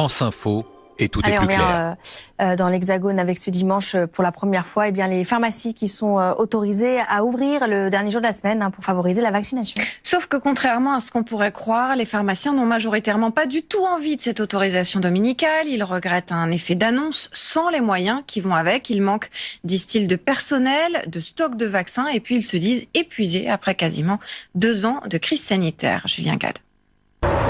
France Info. Et tout est plus clair. On vient dans l'Hexagone avec ce dimanche, pour la première fois, les pharmacies qui sont autorisées à ouvrir le dernier jour de la semaine pour favoriser la vaccination. Sauf que contrairement à ce qu'on pourrait croire, les pharmaciens n'ont majoritairement pas du tout envie de cette autorisation dominicale. Ils regrettent un effet d'annonce sans les moyens qui vont avec. Il manque, disent-ils, de personnel, de stock de vaccins et puis ils se disent épuisés après quasiment 2 ans de crise sanitaire. Julien Gall.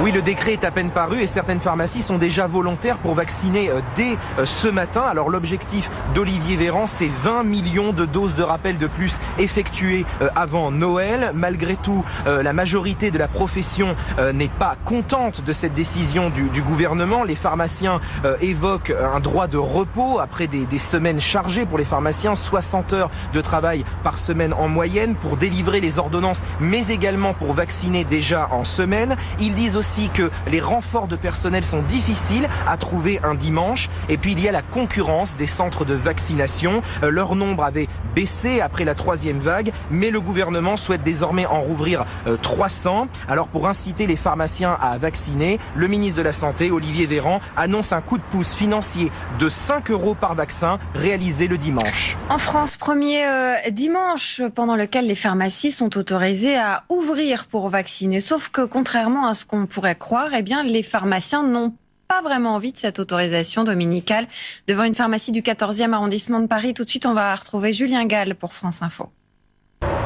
Oui, le décret est à peine paru et certaines pharmacies sont déjà volontaires pour vacciner dès ce matin. Alors l'objectif d'Olivier Véran, c'est 20 millions de doses de rappel de plus effectuées avant Noël. Malgré tout, la majorité de la profession n'est pas contente de cette décision du gouvernement. Les pharmaciens évoquent un droit de repos après des semaines chargées pour les pharmaciens, 60 heures de travail par semaine en moyenne pour délivrer les ordonnances, mais également pour vacciner déjà en semaine. Ils disent aussi que les renforts de personnel sont difficiles à trouver un dimanche. Et puis il y a la concurrence des centres de vaccination. Leur nombre avait baissé après la 3e vague, mais le gouvernement souhaite désormais en rouvrir 300. Alors pour inciter les pharmaciens à vacciner, le ministre de la Santé, Olivier Véran, annonce un coup de pouce financier de 5 € par vaccin réalisé le dimanche. En France, premier dimanche pendant lequel les pharmacies sont autorisées à ouvrir pour vacciner. Sauf que contrairement à ce qu'on pourrait croire, les pharmaciens n'ont pas vraiment envie de cette autorisation dominicale. Devant une pharmacie du 14e arrondissement de Paris, tout de suite on va retrouver Julien Gall pour France Info.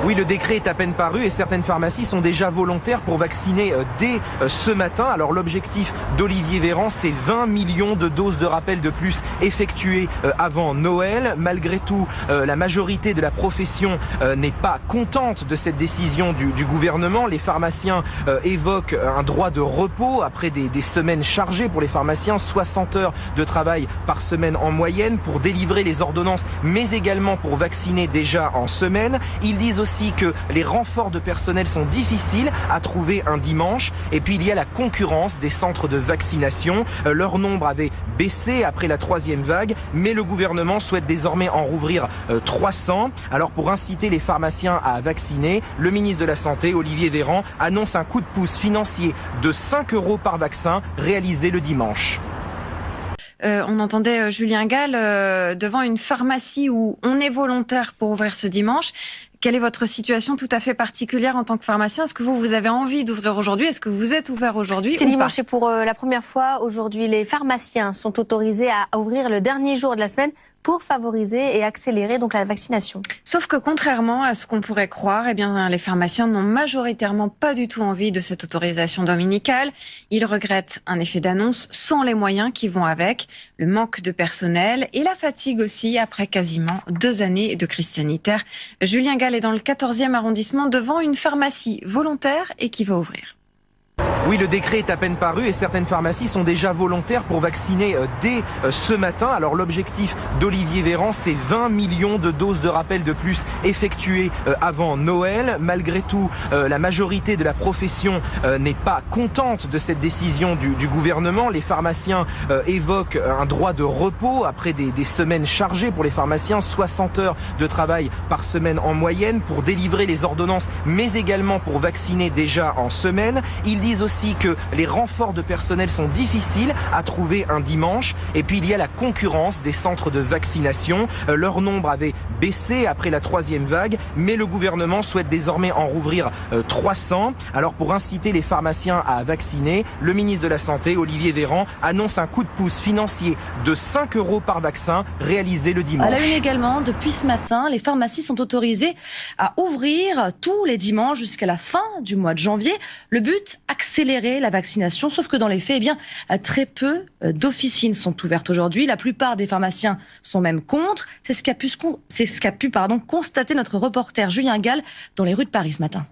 Oui, le décret est à peine paru et certaines pharmacies sont déjà volontaires pour vacciner dès ce matin. Alors l'objectif d'Olivier Véran, c'est 20 millions de doses de rappel de plus effectuées avant Noël. Malgré tout, la majorité de la profession n'est pas contente de cette décision du gouvernement. Les pharmaciens évoquent un droit de repos après des semaines chargées pour les pharmaciens, 60 heures de travail par semaine en moyenne pour délivrer les ordonnances, mais également pour vacciner déjà en semaine. Ils disent aussi que les renforts de personnel sont difficiles à trouver un dimanche. Et puis il y a la concurrence des centres de vaccination. Leur nombre avait baissé après la 3e vague, mais le gouvernement souhaite désormais en rouvrir 300. Alors pour inciter les pharmaciens à vacciner, le ministre de la Santé, Olivier Véran, annonce un coup de pouce financier de 5 € par vaccin réalisé le dimanche. On entendait Julien Gall devant une pharmacie où on est volontaire pour ouvrir ce dimanche. Quelle est votre situation tout à fait particulière en tant que pharmacien? Est-ce que vous avez envie d'ouvrir aujourd'hui? Est-ce que vous êtes ouvert aujourd'hui? C'est dimanche et pour la première fois aujourd'hui, les pharmaciens sont autorisés à ouvrir le dernier jour de la semaine pour favoriser et accélérer donc la vaccination. Sauf que contrairement à ce qu'on pourrait croire, les pharmaciens n'ont majoritairement pas du tout envie de cette autorisation dominicale. Ils regrettent un effet d'annonce sans les moyens qui vont avec, le manque de personnel et la fatigue aussi après quasiment 2 années de crise sanitaire. Julien Gall est dans le 14e arrondissement devant une pharmacie volontaire et qui va ouvrir. Oui, le décret est à peine paru et certaines pharmacies sont déjà volontaires pour vacciner dès ce matin. Alors l'objectif d'Olivier Véran, c'est 20 millions de doses de rappel de plus effectuées avant Noël. Malgré tout, la majorité de la profession n'est pas contente de cette décision du gouvernement. Les pharmaciens évoquent un droit de repos après des semaines chargées pour les pharmaciens, 60 heures de travail par semaine en moyenne pour délivrer les ordonnances, mais également pour vacciner déjà en semaine. Ils disent aussi que les renforts de personnel sont difficiles à trouver un dimanche. Et puis il y a la concurrence des centres de vaccination. Leur nombre avait baissé après la 3e vague, mais le gouvernement souhaite désormais en rouvrir 300. Alors pour inciter les pharmaciens à vacciner, le ministre de la Santé, Olivier Véran, annonce un coup de pouce financier de 5 € par vaccin réalisé le dimanche. À la une également, depuis ce matin, les pharmacies sont autorisées à ouvrir tous les dimanches jusqu'à la fin du mois de janvier. Le but, accélérer la vaccination, sauf que dans les faits, très peu d'officines sont ouvertes aujourd'hui. La plupart des pharmaciens sont même contre. C'est ce qu'a pu constater notre reporter Julien Gall dans les rues de Paris ce matin.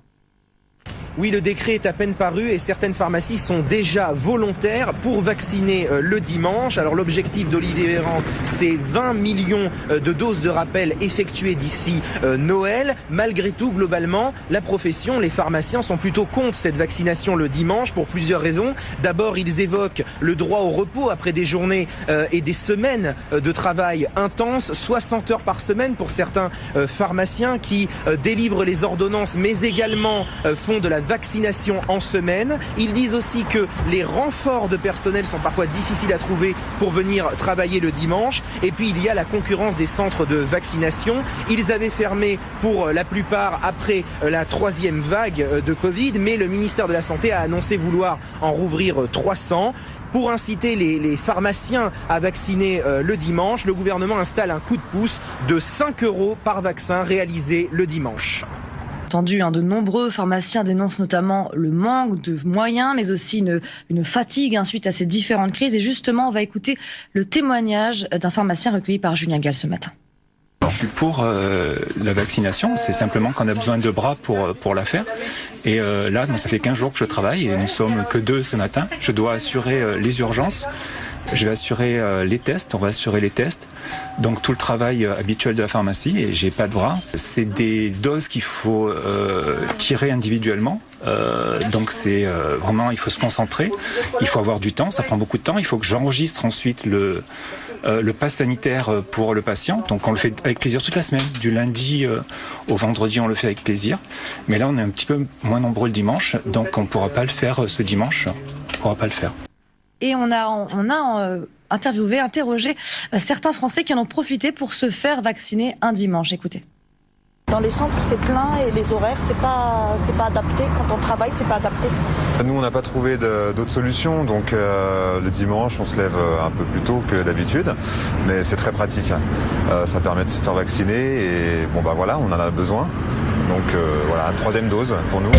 Oui, le décret est à peine paru et certaines pharmacies sont déjà volontaires pour vacciner le dimanche. Alors l'objectif d'Olivier Véran, c'est 20 millions de doses de rappel effectuées d'ici Noël. Malgré tout, globalement, la profession, les pharmaciens sont plutôt contre cette vaccination le dimanche pour plusieurs raisons. D'abord, ils évoquent le droit au repos après des journées et des semaines de travail intense, 60 heures par semaine pour certains pharmaciens qui délivrent les ordonnances mais également font de la vaccination en semaine. Ils disent aussi que les renforts de personnel sont parfois difficiles à trouver pour venir travailler le dimanche. Et puis il y a la concurrence des centres de vaccination. Ils avaient fermé pour la plupart après la 3e vague de Covid, mais le ministère de la Santé a annoncé vouloir en rouvrir 300. Pour inciter les pharmaciens à vacciner le dimanche, le gouvernement installe un coup de pouce de 5 € par vaccin réalisé le dimanche. De nombreux pharmaciens dénoncent notamment le manque de moyens, mais aussi une fatigue suite à ces différentes crises. Et justement, on va écouter le témoignage d'un pharmacien recueilli par Julien Gall ce matin. Je suis pour la vaccination, c'est simplement qu'on a besoin de bras pour la faire. Et là, ça fait 15 jours que je travaille et nous sommes que 2 ce matin. Je dois assurer les urgences, je vais assurer les tests, on va assurer les tests. Donc tout le travail habituel de la pharmacie et j'ai pas de bras. C'est des doses qu'il faut tirer individuellement. Donc c'est vraiment, il faut se concentrer, il faut avoir du temps, ça prend beaucoup de temps. Il faut que j'enregistre ensuite le pass sanitaire pour le patient. Donc on le fait avec plaisir toute la semaine, du lundi au vendredi on le fait avec plaisir. Mais là on est un petit peu moins nombreux le dimanche, donc on pourra pas le faire ce dimanche. On pourra pas le faire. Et on a interrogé certains Français qui en ont profité pour se faire vacciner un dimanche. Écoutez. Dans les centres, c'est plein et les horaires, c'est pas adapté. Quand on travaille, c'est pas adapté. Nous, on n'a pas trouvé d'autres solutions, donc le dimanche, on se lève un peu plus tôt que d'habitude, mais c'est très pratique. Ça permet de se faire vacciner et bon bah voilà, on en a besoin. Donc voilà, 3e dose pour nous.